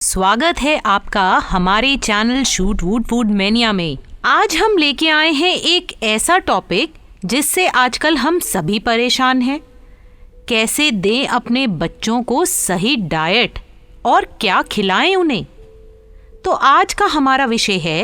स्वागत है आपका हमारे चैनल शूट वूड फूड मैनिया में। आज हम लेके आए हैं एक ऐसा टॉपिक जिससे आजकल हम सभी परेशान हैं। कैसे दें अपने बच्चों को सही डाइट और क्या खिलाएं उन्हें। तो आज का हमारा विषय है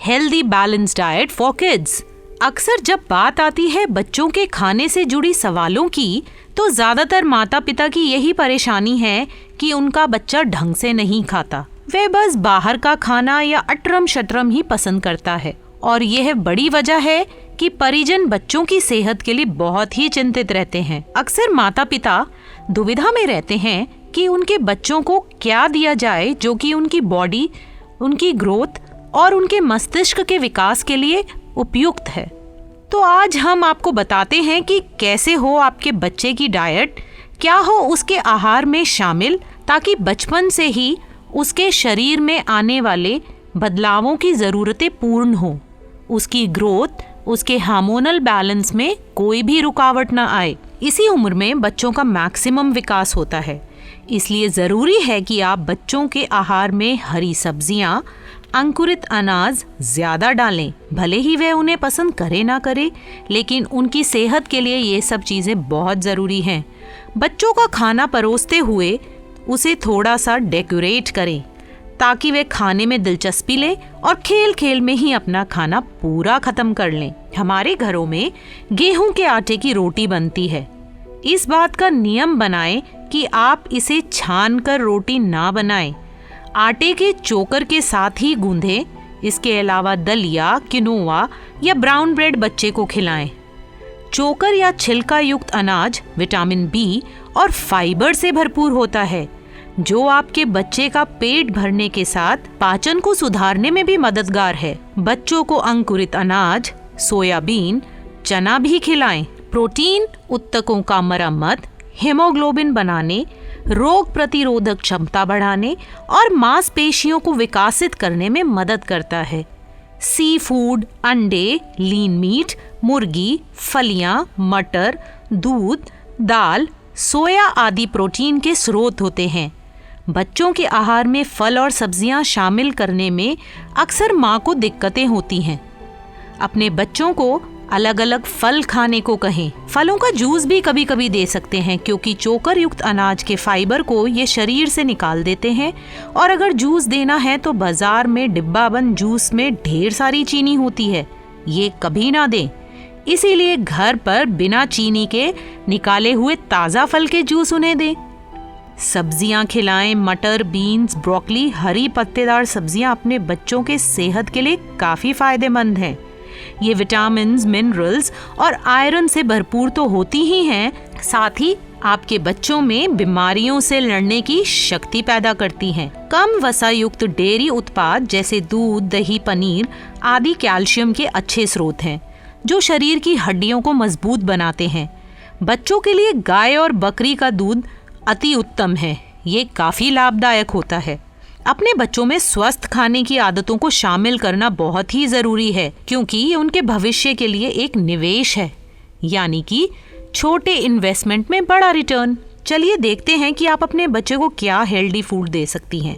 healthy balance diet for kids. अक्सर जब बात आती है बच्चों के खाने से जुड़ी सवालों की, तो ज़्यादातर माता पिता की यही परेशानी है कि उनका बच्चा ढंग से नहीं खाता। वे बस बाहर का खाना या अटरम शटरम ही पसंद करता है, और यह बड़ी वजह है कि परिजन बच्चों की सेहत के लिए बहुत ही चिंतित रहते हैं। अक्सर माता पिता दुविधा में रहते हैं कि उनके बच्चों को क्या दिया जाए जो कि उनकी बॉडी, उनकी ग्रोथ और उनके मस्तिष्क के विकास के लिए उपयुक्त है। तो आज हम आपको बताते हैं कि कैसे हो आपके बच्चे की डाइट, क्या हो उसके आहार में शामिल, ताकि बचपन से ही उसके शरीर में आने वाले बदलावों की ज़रूरतें पूर्ण हो, उसकी ग्रोथ, उसके हार्मोनल बैलेंस में कोई भी रुकावट ना आए। इसी उम्र में बच्चों का मैक्सिमम विकास होता है, इसलिए ज़रूरी है कि आप बच्चों के आहार में हरी सब्जियां, अंकुरित अनाज ज़्यादा डालें। भले ही वह उन्हें पसंद करे ना करे, लेकिन उनकी सेहत के लिए ये सब चीज़ें बहुत ज़रूरी हैं। बच्चों का खाना परोसते हुए उसे थोड़ा सा डेकोरेट करें ताकि वे खाने में दिलचस्पी लें और खेल खेल में ही अपना खाना पूरा ख़त्म कर लें। हमारे घरों में गेहूं के आटे की रोटी बनती है। इस बात का नियम बनाएं कि आप इसे छान कर रोटी ना बनाएं, आटे के चोकर के साथ ही गूंधें। इसके अलावा दलिया, किनोआ या ब्राउन ब्रेड बच्चे को खिलाएं। चोकर या छिलका युक्त अनाज विटामिन बी और फाइबर से भरपूर होता है, जो आपके बच्चे का पेट भरने के साथ पाचन को सुधारने में भी मददगार है। बच्चों को अंकुरित अनाज, सोयाबीन, चना भी खिलाएं। प्रोटीन ऊतकों का मरम्मत, हीमोग्लोबिन बनाने, रोग प्रतिरोधक क्षमता बढ़ाने और मांसपेशियों को विकसित करने में मदद करता है। सी फूड, अंडे, लीन मीट, मुर्गी, फलियां, मटर, दूध, दाल, सोया आदि प्रोटीन के स्रोत होते हैं। बच्चों के आहार में फल और सब्जियां शामिल करने में अक्सर मां को दिक्कतें होती हैं। अपने बच्चों को अलग अलग फल खाने को कहें। फलों का जूस भी कभी कभी दे सकते हैं, क्योंकि चोकर युक्त अनाज के फाइबर को ये शरीर से निकाल देते हैं। और अगर जूस देना है तो बाजार में डिब्बाबंद जूस में ढेर सारी चीनी होती है, ये कभी ना दें। इसीलिए घर पर बिना चीनी के निकाले हुए ताज़ा फल के जूस उन्हें दें। सब्जियां खिलाएं। मटर, बीन्स, ब्रोकली, हरी पत्तेदार सब्जियां अपने बच्चों के सेहत के लिए काफ़ी फायदेमंद हैं। ये विटामिन्स, मिनरल्स और आयरन से भरपूर तो होती ही हैं, साथ ही आपके बच्चों में बीमारियों से लड़ने की शक्ति पैदा करती हैं। कम वसा युक्त डेयरी उत्पाद जैसे दूध, दही, पनीर आदि कैल्शियम के अच्छे स्रोत हैं, जो शरीर की हड्डियों को मजबूत बनाते हैं। बच्चों के लिए गाय और बकरी का दूध अति उत्तम है, ये काफ़ी लाभदायक होता है। अपने बच्चों में स्वस्थ खाने की आदतों को शामिल करना बहुत ही ज़रूरी है, क्योंकि ये उनके भविष्य के लिए एक निवेश है, यानी कि छोटे इन्वेस्टमेंट में बड़ा रिटर्न। चलिए देखते हैं कि आप अपने बच्चे को क्या हेल्दी फूड दे सकती हैं।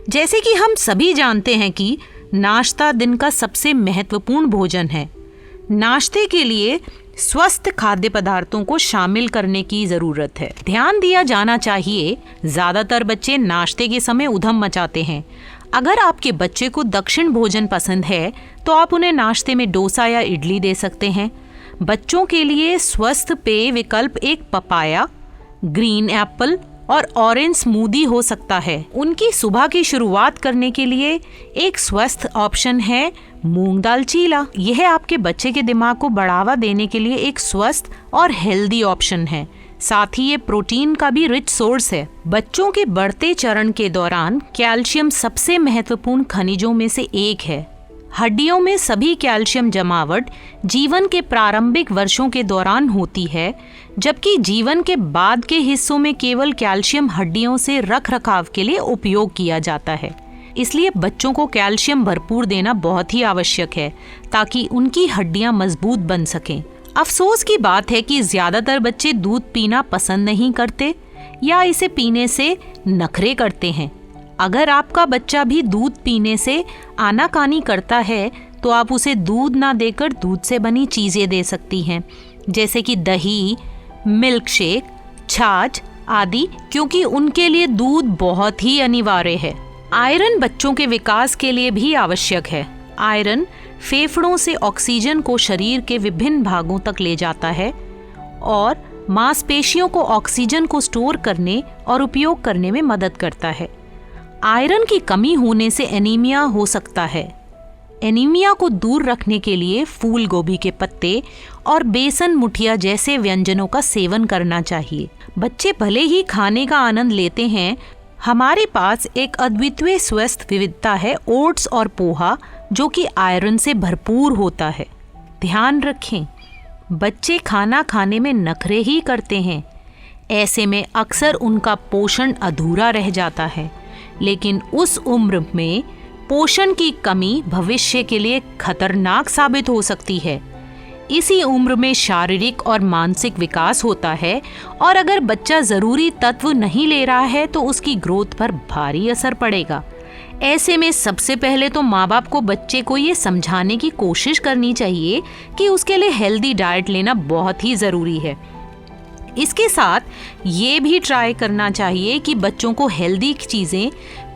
जैसे कि हम सभी जानते हैं कि नाश्ता दिन का सबसे महत्वपूर्ण भोजन है। नाश्ते के लिए स्वस्थ खाद्य पदार्थों को शामिल करने की ज़रूरत है। ध्यान दिया जाना चाहिए, ज़्यादातर बच्चे नाश्ते के समय उधम मचाते हैं। अगर आपके बच्चे को दक्षिण भोजन पसंद है तो आप उन्हें नाश्ते में डोसा या इडली दे सकते हैं। बच्चों के लिए स्वस्थ पेय विकल्प एक पपाया, ग्रीन एप्पल और ऑरेंज स्मूदी हो सकता है। उनकी सुबह की शुरुआत करने के लिए एक स्वस्थ ऑप्शन है मूंग दाल चीला। यह आपके बच्चे के दिमाग को बढ़ावा देने के लिए एक स्वस्थ और हेल्दी ऑप्शन है। साथ ही ये प्रोटीन का भी रिच सोर्स है। बच्चों के बढ़ते चरण के दौरान कैल्शियम सबसे महत्वपूर्ण खनिजों में से एक है। हड्डियों में सभी कैल्शियम जमावट जीवन के प्रारंभिक वर्षों के दौरान होती है, जबकि जीवन के बाद के हिस्सों में केवल कैल्शियम हड्डियों से रखरखाव के लिए उपयोग किया जाता है। इसलिए बच्चों को कैल्शियम भरपूर देना बहुत ही आवश्यक है, ताकि उनकी हड्डियां मजबूत बन सकें। अफसोस की बात है कि ज़्यादातर बच्चे दूध पीना पसंद नहीं करते या इसे पीने से नखरे करते हैं। अगर आपका बच्चा भी दूध पीने से आनाकानी करता है तो आप उसे दूध ना देकर दूध से बनी चीज़ें दे सकती हैं, जैसे कि दही, मिल्क शेक, छाछ आदि, क्योंकि उनके लिए दूध बहुत ही अनिवार्य है। आयरन बच्चों के विकास के लिए भी आवश्यक है। आयरन फेफड़ों से ऑक्सीजन को शरीर के विभिन्न भागों तक ले जाता है और मांसपेशियों को ऑक्सीजन को स्टोर करने और उपयोग करने में मदद करता है। आयरन की कमी होने से एनीमिया हो सकता है। एनीमिया को दूर रखने के लिए फूल गोभी के पत्ते और बेसन मुठिया जैसे व्यंजनों का सेवन करना चाहिए। बच्चे भले ही खाने का आनंद लेते हैं, हमारे पास एक अद्वितीय स्वस्थ विविधता है ओट्स और पोहा, जो कि आयरन से भरपूर होता है। ध्यान रखें, बच्चे खाना खाने में नखरे ही करते हैं। ऐसे में अक्सर उनका पोषण अधूरा रह जाता है, लेकिन उस उम्र में पोषण की कमी भविष्य के लिए खतरनाक साबित हो सकती है। इसी उम्र में शारीरिक और मानसिक विकास होता है और अगर बच्चा ज़रूरी तत्व नहीं ले रहा है तो उसकी ग्रोथ पर भारी असर पड़ेगा। ऐसे में सबसे पहले तो माँ बाप को बच्चे को ये समझाने की कोशिश करनी चाहिए कि उसके लिए हेल्दी डाइट लेना बहुत ही ज़रूरी है। इसके साथ ये भी ट्राई करना चाहिए कि बच्चों को हेल्दी चीज़ें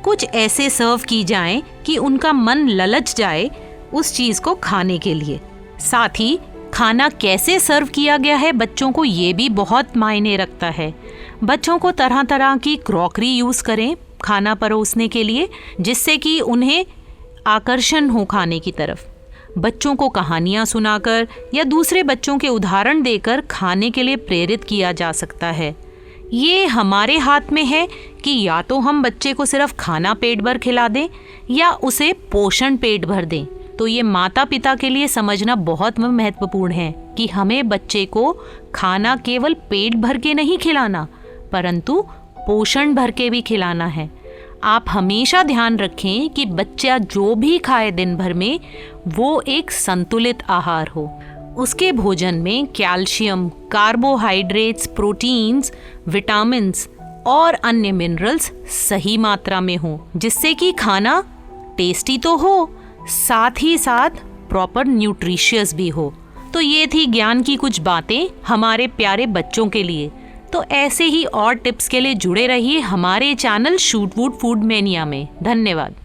कुछ ऐसे सर्व की जाएं कि उनका मन ललच जाए उस चीज़ को खाने के लिए। साथ ही खाना कैसे सर्व किया गया है बच्चों को ये भी बहुत मायने रखता है। बच्चों को तरह तरह की क्रॉकरी यूज़ करें खाना परोसने के लिए, जिससे कि उन्हें आकर्षण हो खाने की तरफ। बच्चों को कहानियाँ सुनाकर या दूसरे बच्चों के उदाहरण देकर खाने के लिए प्रेरित किया जा सकता है। ये हमारे हाथ में है कि या तो हम बच्चे को सिर्फ खाना पेट भर खिला दें या उसे पोषण पेट भर दें। तो ये माता पिता के लिए समझना बहुत महत्वपूर्ण है कि हमें बच्चे को खाना केवल पेट भर के नहीं खिलाना, परंतु पोषण भर के भी खिलाना है। आप हमेशा ध्यान रखें कि बच्चा जो भी खाए दिन भर में वो एक संतुलित आहार हो। उसके भोजन में कैल्शियम, कार्बोहाइड्रेट्स, प्रोटीन्स, विटामिन्स और अन्य मिनरल्स सही मात्रा में हो, जिससे कि खाना टेस्टी तो हो, साथ ही साथ प्रॉपर न्यूट्रिशियस भी हो। तो ये थी ज्ञान की कुछ बातें हमारे प्यारे बच्चों के लिए। तो ऐसे ही और टिप्स के लिए जुड़े रहिए हमारे channel shoot would food mania में। धन्यवाद।